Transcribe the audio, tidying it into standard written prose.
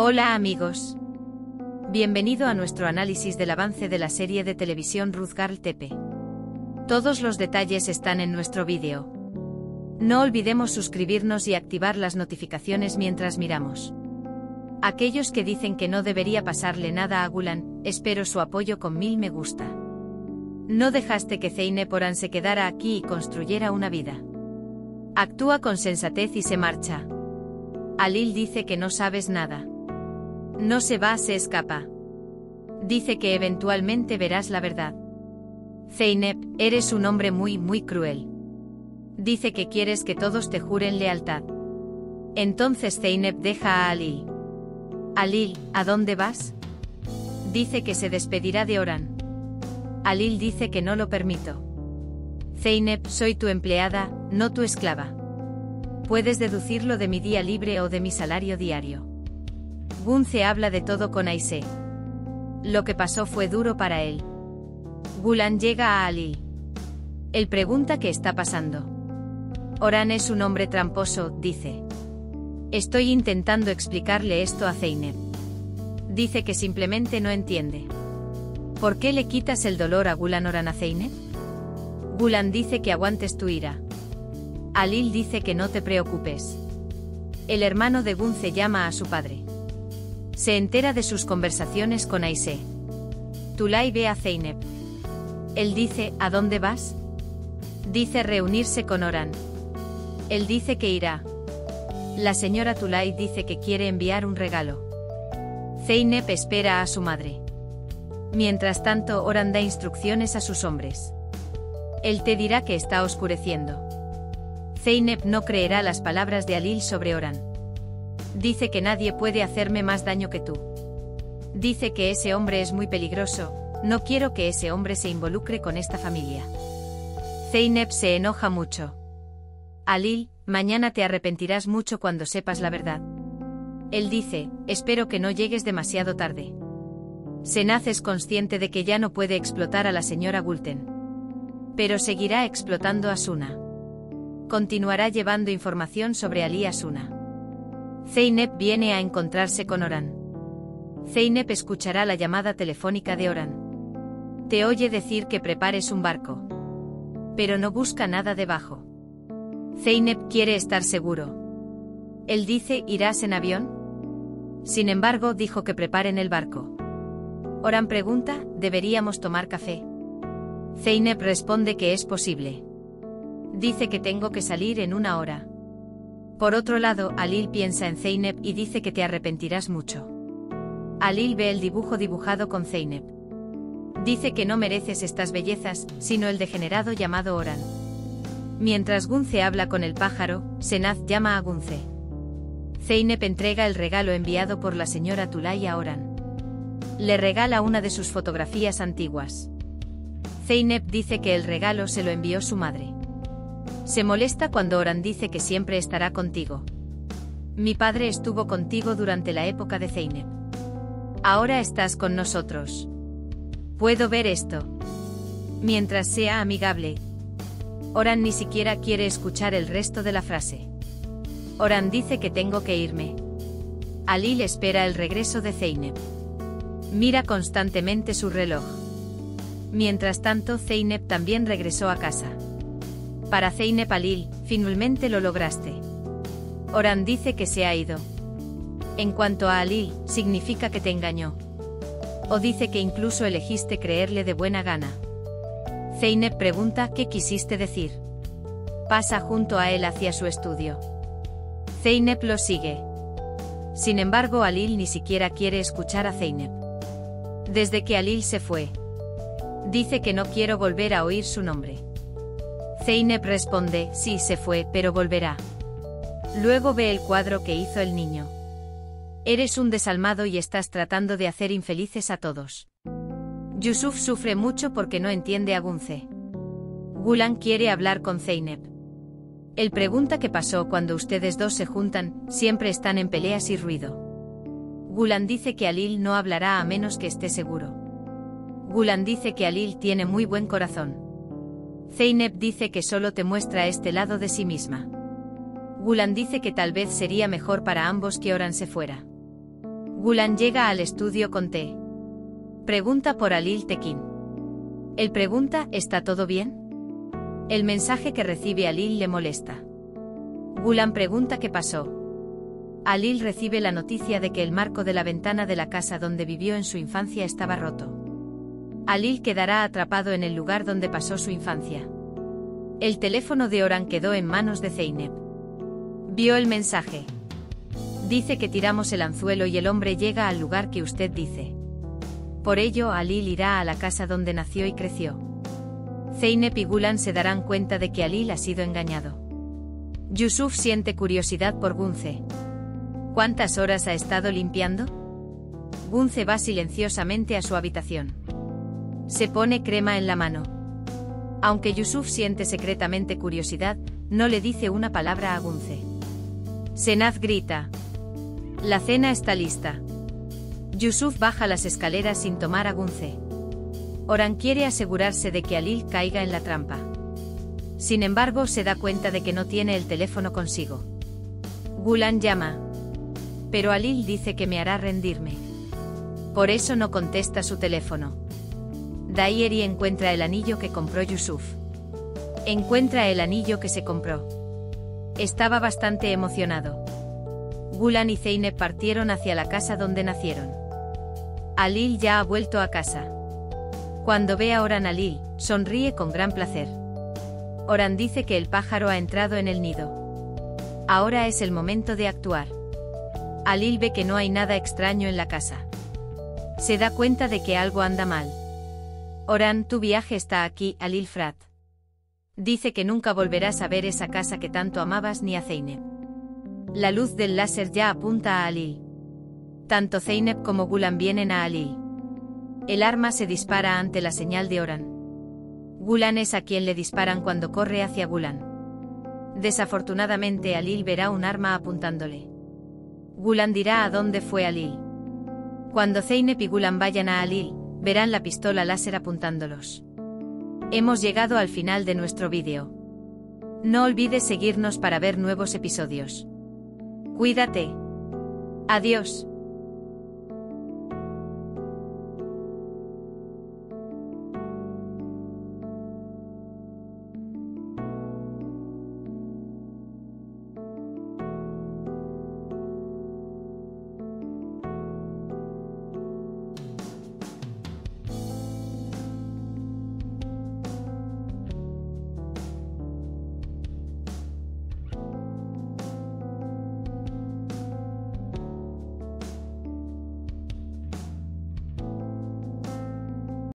Hola amigos. Bienvenido a nuestro análisis del avance de la serie de televisión Ruth Girl TP. Todos los detalles están en nuestro vídeo. No olvidemos suscribirnos y activar las notificaciones mientras miramos. Aquellos que dicen que no debería pasarle nada a Gulan, espero su apoyo con 1000 me gusta. No dejaste que Zeynep Oran se quedara aquí y construyera una vida. Actúa con sensatez y se marcha. Alil dice que no sabes nada. No se va, se escapa. Dice que eventualmente verás la verdad. Zeynep, eres un hombre muy cruel. Dice que quieres que todos te juren lealtad. Entonces Zeynep deja a Alil. Alil, ¿a dónde vas? Dice que se despedirá de Oran. Alil dice que no lo permito. Zeynep, soy tu empleada, no tu esclava. Puedes deducirlo de mi día libre o de mi salario diario. Gunce habla de todo con Aisé. Lo que pasó fue duro para él. Gulan llega a Alil. Él pregunta qué está pasando. Oran es un hombre tramposo, dice. Estoy intentando explicarle esto a Zeynep. Dice que simplemente no entiende. ¿Por qué le quitas el dolor a Gulan Oran a Zeynep? Gulan dice que aguantes tu ira. Alil dice que no te preocupes. El hermano de Gunce llama a su padre. Se entera de sus conversaciones con Aisé. Tulay ve a Zeynep. Él dice, ¿a dónde vas? Dice reunirse con Oran. Él dice que irá. La señora Tulay dice que quiere enviar un regalo. Zeynep espera a su madre. Mientras tanto, Oran da instrucciones a sus hombres. Él te dirá que está oscureciendo. Zeynep no creerá las palabras de Alil sobre Oran. Dice que nadie puede hacerme más daño que tú. Dice que ese hombre es muy peligroso, no quiero que ese hombre se involucre con esta familia. Zeynep se enoja mucho. Alil, mañana te arrepentirás mucho cuando sepas la verdad. Él dice, espero que no llegues demasiado tarde. Senaz es consciente de que ya no puede explotar a la señora Gulten. Pero seguirá explotando a Suna. Continuará llevando información sobre Ali a Suna. Zeynep viene a encontrarse con Oran. Zeynep escuchará la llamada telefónica de Oran. Te oye decir que prepares un barco. Pero no busca nada debajo. Zeynep quiere estar seguro. Él dice, ¿irás en avión? Sin embargo, dijo que preparen el barco. Oran pregunta, ¿deberíamos tomar café? Zeynep responde que es posible. Dice que tengo que salir en 1 hora. Por otro lado, Alil piensa en Zeynep y dice que te arrepentirás mucho. Alil ve el dibujo dibujado con Zeynep. Dice que no mereces estas bellezas, sino el degenerado llamado Oran. Mientras Gunce habla con el pájaro, Senaz llama a Gunce. Zeynep entrega el regalo enviado por la señora Tulay a Oran. Le regala una de sus fotografías antiguas. Zeynep dice que el regalo se lo envió su madre. Se molesta cuando Oran dice que siempre estará contigo. Mi padre estuvo contigo durante la época de Zeynep. Ahora estás con nosotros. Puedo ver esto. Mientras sea amigable. Oran ni siquiera quiere escuchar el resto de la frase. Oran dice que tengo que irme. Alil espera el regreso de Zeynep. Mira constantemente su reloj. Mientras tanto, Zeynep también regresó a casa. Para Zeynep Alil, finalmente lo lograste. Oran dice que se ha ido. En cuanto a Alil, significa que te engañó. O dice que incluso elegiste creerle de buena gana. Zeynep pregunta, ¿qué quisiste decir? Pasa junto a él hacia su estudio. Zeynep lo sigue. Sin embargo, Alil ni siquiera quiere escuchar a Zeynep. Desde que Alil se fue. Dice que no quiero volver a oír su nombre. Zeynep responde, sí se fue, pero volverá. Luego ve el cuadro que hizo el niño. Eres un desalmado y estás tratando de hacer infelices a todos. Yusuf sufre mucho porque no entiende a Gunce. Gulan quiere hablar con Zeynep. Él pregunta qué pasó cuando ustedes dos se juntan, siempre están en peleas y ruido. Gulan dice que Alil no hablará a menos que esté seguro. Gulan dice que Alil tiene muy buen corazón. Zeynep dice que solo te muestra este lado de sí misma. Gulan dice que tal vez sería mejor para ambos que Oran se fuera. Gulan llega al estudio con té. Pregunta por Alil Tekin. Él pregunta, ¿está todo bien? El mensaje que recibe Alil le molesta. Gulan pregunta qué pasó. Alil recibe la noticia de que el marco de la ventana de la casa donde vivió en su infancia estaba roto. Alil quedará atrapado en el lugar donde pasó su infancia. El teléfono de Oran quedó en manos de Zeynep. Vio el mensaje. Dice que tiramos el anzuelo y el hombre llega al lugar que usted dice. Por ello Alil irá a la casa donde nació y creció. Zeynep y Gulan se darán cuenta de que Alil ha sido engañado. Yusuf siente curiosidad por Gunce. ¿Cuántas horas ha estado limpiando? Gunce va silenciosamente a su habitación. Se pone crema en la mano. Aunque Yusuf siente secretamente curiosidad, no le dice una palabra a Gunce. Senaz grita. La cena está lista. Yusuf baja las escaleras sin tomar a Gunce. Oran quiere asegurarse de que Alil caiga en la trampa. Sin embargo, se da cuenta de que no tiene el teléfono consigo. Gulan llama. Pero Alil dice que me hará rendirme. Por eso no contesta su teléfono. Dairi encuentra el anillo que compró Yusuf. Encuentra el anillo que se compró. Estaba bastante emocionado. Gulan y Zeynep partieron hacia la casa donde nacieron. Alil ya ha vuelto a casa. Cuando ve a Oran, Alil sonríe con gran placer. Oran dice que el pájaro ha entrado en el nido. Ahora es el momento de actuar. Alil ve que no hay nada extraño en la casa. Se da cuenta de que algo anda mal. Oran, tu viaje está aquí, Alil Frat. Dice que nunca volverás a ver esa casa que tanto amabas ni a Zeynep. La luz del láser ya apunta a Alil. Tanto Zeynep como Gulan vienen a Alil. El arma se dispara ante la señal de Oran. Gulan es a quien le disparan cuando corre hacia Gulan. Desafortunadamente Alil verá un arma apuntándole. Gulan dirá a dónde fue Alil. Cuando Zeynep y Gulan vayan a Alil, verán la pistola láser apuntándolos. Hemos llegado al final de nuestro vídeo. No olvides seguirnos para ver nuevos episodios. Cuídate. Adiós.